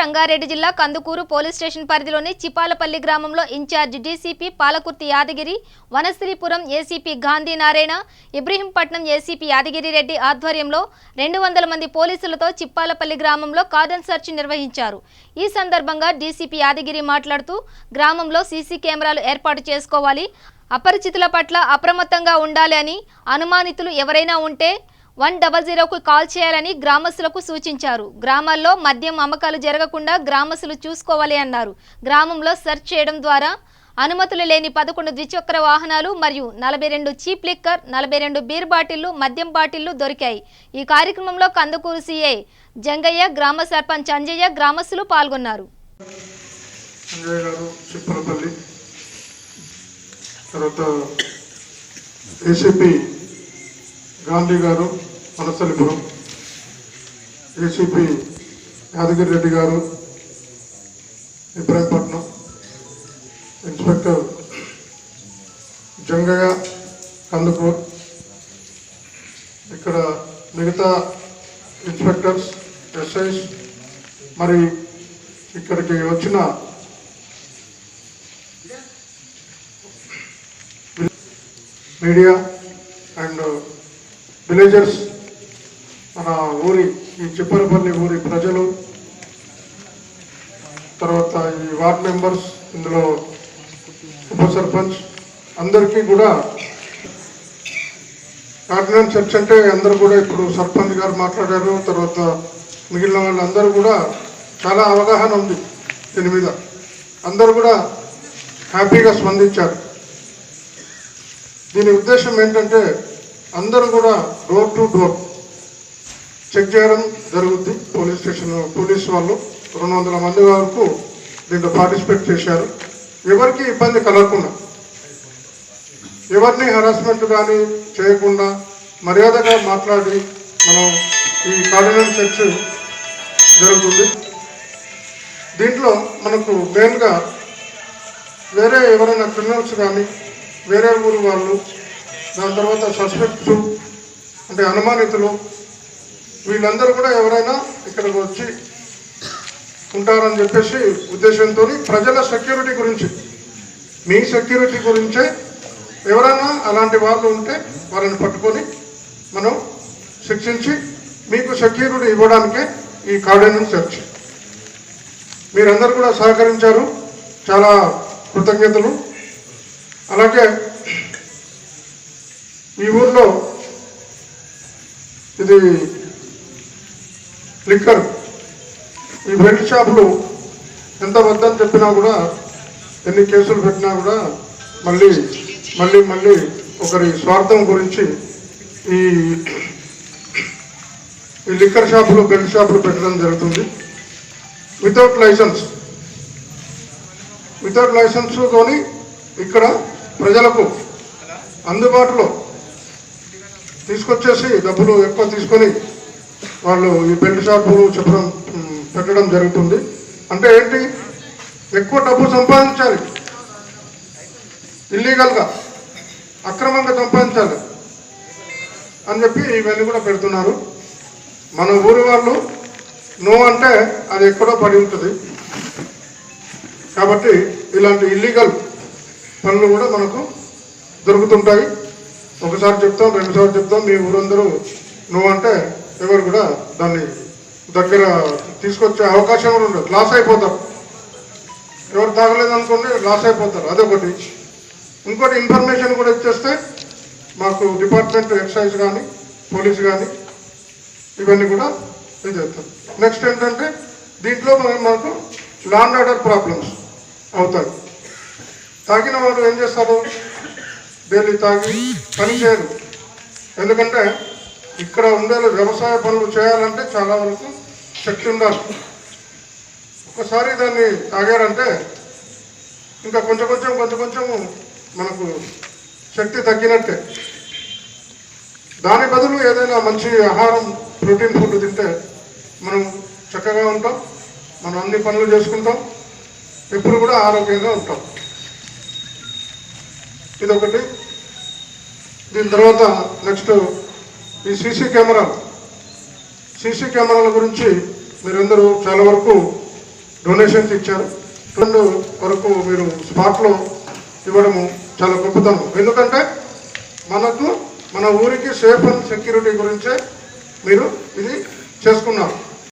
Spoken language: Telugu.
రంగారెడ్డి జిల్లా కందుకూరు పోలీస్ స్టేషన్ పరిధిలోని చిపాలపల్లి గ్రామంలో in charge DCP Palakurthi Yadagiri, Vanasripuram ACP Gandhi Narayana, Ibrahimpatnam ACP Yadagiri Reddy ఆధ్వర్యంలో 200 మంది పోలీసులతో చిపాలపల్లి గ్రామంలో కార్డన్ సెర్చ్ నిర్వహించారు. ఈ సందర్భంగా డీసీపీ యాదగిరి మాట్లాడుతూ గ్రామంలో సీసీ కెమెరాలు ఏర్పాటు చేసుకోవాలి, అపరిచితుల పట్ల అప్రమత్తంగా ఉండాలి అని, అనుమానితులు ఎవరైనా ఉంటే 100కు కాల్ చేయాలని గ్రామస్తులకు సూచించారు. గ్రామాల్లో మద్యం అమ్మకాలు జరగకుండా గ్రామస్తులు చూసుకోవాలి అన్నారు. గ్రామంలో సెర్చ్ చేయడం ద్వారా అనుమతులు లేని 11 ద్విచక్ర వాహనాలు మరియు 42 చీప్ లిక్కర్, 42 బీర్ బాటిళ్లు, మద్యం బాటిళ్లు దొరికాయి. ఈ కార్యక్రమంలో కందుకూరు సీఐ జంగయ్య, గ్రామ సర్పంచ్ అంజయ్య, గ్రామస్తులు పాల్గొన్నారు. గాంధీ గారు వనస్థలిపురం, ఏసీపీ యాదగిరి రెడ్డి గారు ఇబ్రహీంపట్నం, ఇన్స్పెక్టర్ జంగయ్య కందుకూర్, ఇక్కడ మిగతా ఇన్స్పెక్టర్స్, ఎస్ఐస్, మరి ఇక్కడికి వచ్చిన మీడియా అండ్ విలేజర్స్, మన ఊరి ఈ చిప్పరపల్లి ఊరి ప్రజలు, తర్వాత ఈ వార్డ్ మెంబర్స్, ఇందులో ఉప సర్పంచ్ అందరికీ కూడా కార్డినెన్స్ సెర్చ్ అంటే అందరూ కూడా ఇప్పుడు సర్పంచ్ గారు మాట్లాడారు, తర్వాత మిగిలిన వాళ్ళందరూ కూడా చాలా అవగాహన ఉంది దీని మీద, అందరూ కూడా హ్యాపీగా స్పందించారు. దీని ఉద్దేశం ఏంటంటే అందరూ కూడా డోర్ టు డోర్ చెక్ చేయడం జరుగుద్ది. పోలీస్ స్టేషన్ పోలీస్ వాళ్ళు 200 మంది వరకు దీంట్లో పార్టిసిపేట్ చేశారు. ఎవరికి ఇబ్బంది కలగకుండా, ఎవరిని హరాస్మెంట్ కానీ చేయకుండా మర్యాదగా మాట్లాడి మనం ఈ కార్డినెన్స్ సెర్చ్ జరుగుతుంది. దీంట్లో మనకు మెయిన్గా వేరే ఎవరైనా క్రిమినల్స్ కానీ, వేరే ఊరు వాళ్ళు, దాని తర్వాత సస్పెక్ట్స్ అంటే అనుమానితులు, వీళ్ళందరూ కూడా ఎవరైనా ఇక్కడికి వచ్చి ఉంటారని చెప్పేసి ఉద్దేశంతో ప్రజల సెక్యూరిటీ గురించి, మీ సెక్యూరిటీ గురించే ఎవరైనా అలాంటి వాళ్ళు ఉంటే వాళ్ళని పట్టుకొని మనం శిక్షించి మీకు సెక్యూరిటీ ఇవ్వడానికే ఈ కార్డినెన్స్ సెర్చ్. మీరందరూ కూడా సహకరించారు, చాలా కృతజ్ఞతలు. అలాగే ఈ ఊర్లో ఇది లిక్కర్, ఈ బెల్ట్ షాపులు ఎంత వద్దని చెప్పినా కూడా, ఎన్ని కేసులు పెట్టినా కూడా మళ్ళీ మళ్ళీ మళ్ళీ ఒకరి స్వార్థం గురించి ఈ లిక్కర్ షాపులు, బెల్ట్ షాపులు పెట్టడం జరుగుతుంది. వితౌట్ లైసెన్స్తోని ఇక్కడ ప్రజలకు అందుబాటులో తీసుకొచ్చేసి డబ్బులు ఎక్కువ తీసుకొని వాళ్ళు ఈ బెల్ట్ షాపులు చెప్పడం పెట్టడం జరుగుతుంది. అంటే ఏంటి, ఎక్కువ డబ్బు సంపాదించాలి, ఇల్లీగల్గా అక్రమంగా సంపాదించాలి అని చెప్పి ఇవన్నీ కూడా పెడుతున్నారు. మన ఊరి వాళ్ళు నో అంటే అది ఎక్కడో పడి ఉంటుంది. కాబట్టి ఇలాంటి ఇల్లీగల్ పనులు కూడా మనకు దొరుకుతుంటాయి. ఒకసారి చెప్తాం, 2 సార్లు చెప్తాం, మీ ఊరందరూ నువ్వు అంటే ఎవరు కూడా దాన్ని దగ్గర తీసుకొచ్చే అవకాశం కూడా ఉండదు. లాస్ అయిపోతారు, ఎవరు తాగలేదనుకోండి లాస్ అయిపోతారు, అదొకటి. ఇంకోటి ఇన్ఫర్మేషన్ కూడా ఇచ్చేస్తే మాకు డిపార్ట్మెంట్, ఎక్సైజ్ కానీ పోలీస్ కానీ ఇవన్నీ కూడా ఇది చేస్తారు. నెక్స్ట్ ఏంటంటే దీంట్లో మనకు లా అండ్ ఆర్డర్ ప్రాబ్లమ్స్ అవుతాయి. తాగిన వాడు ఏం చేస్తారు, డైలీ తాగి పని చేయరు. ఎందుకంటే ఇక్కడ ఉండే వ్యవసాయ పనులు చేయాలంటే చాలా వరకు శక్తి ఉండాలి. ఒకసారి దాన్ని తాగారంటే ఇంకా కొంచెం కొంచెం మనకు శక్తి తగ్గినట్టే. దాని బదులు ఏదైనా మంచి ఆహారం, ప్రోటీన్ ఫుడ్ తింటే మనం చక్కగా ఉంటాం, మనం అన్ని పనులు చేసుకుంటాం, ఎప్పుడు కూడా ఆరోగ్యంగా ఉంటాం. ఇదొకటి. దీని తర్వాత నెక్స్ట్ ఈ సీసీ కెమెరాల గురించి మీరందరూ చాలా వరకు డొనేషన్స్ ఇచ్చారు. 2 వరకు మీరు స్పాట్లో ఇవ్వడము చాలా గొప్పతనం. ఎందుకంటే మన ఊరికి సేఫ్ అండ్ సెక్యూరిటీ గురించే మీరు ఇది చేసుకున్నారు.